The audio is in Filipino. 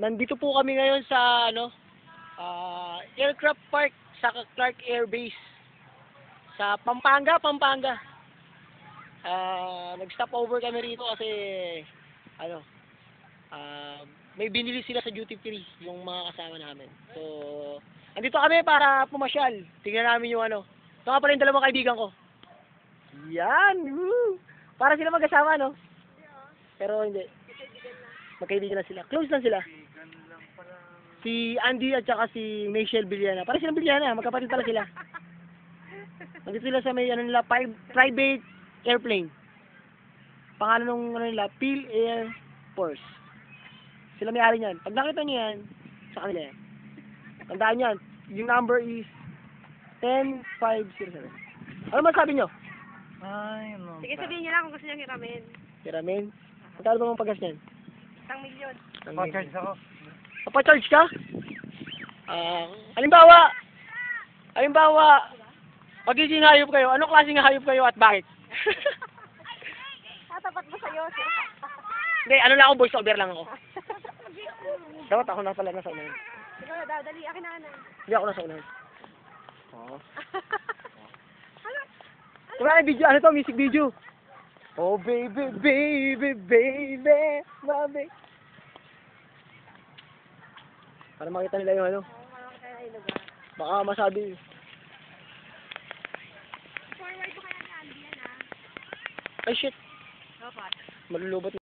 Nandito po kami ngayon sa aircraft park sa Clark Air Base sa Pampanga. Nag-stop over kami rito kasi may binili sila sa duty free yung mga kasama namin. So, andito kami para pumasyal. Tingnan namin yung ito nga pala yung dalawang kaibigan ko. Yan! Woo! Para sila mag-asawa, no? Pero hindi. Magkaibigan lang sila. Close lang sila. Si Andy at saka si Michelle Villana. Para silang Villana, magkapatid pala sila. Nandito sila sa may private airplane. Pangalan ng nila, Phil Air Force. Sila may-ari niyan. Pag nakita niyo yan, sa kanila yan. Tandaan niyan, yung number is 10507. Ano man sabi niyo? Ay, ano Sige, sabihin niyo lang kung gusto niyo hiramin. Hiramin? Magkano ba ang paggas niyan? 1,000,000. Pa-charge ako. Papa-charge ka? Halimbawa, magiging hayop kayo. Anong klaseng hayop kayo at bakit? Tatapat mo sa'yo, sir. Hindi, ano lang ako, voice over lang ako. Dapat ako na pala nasa unahan. Ikaw na, dali. Akin na. Hindi ako nasa unahan. Oo. Wala na video, music video. Oh baby, baby, baby, baby. Para makita nila yung baka masabi. Forward ko kaya ni Andy yan, Ay shit, Dapat. malulubot.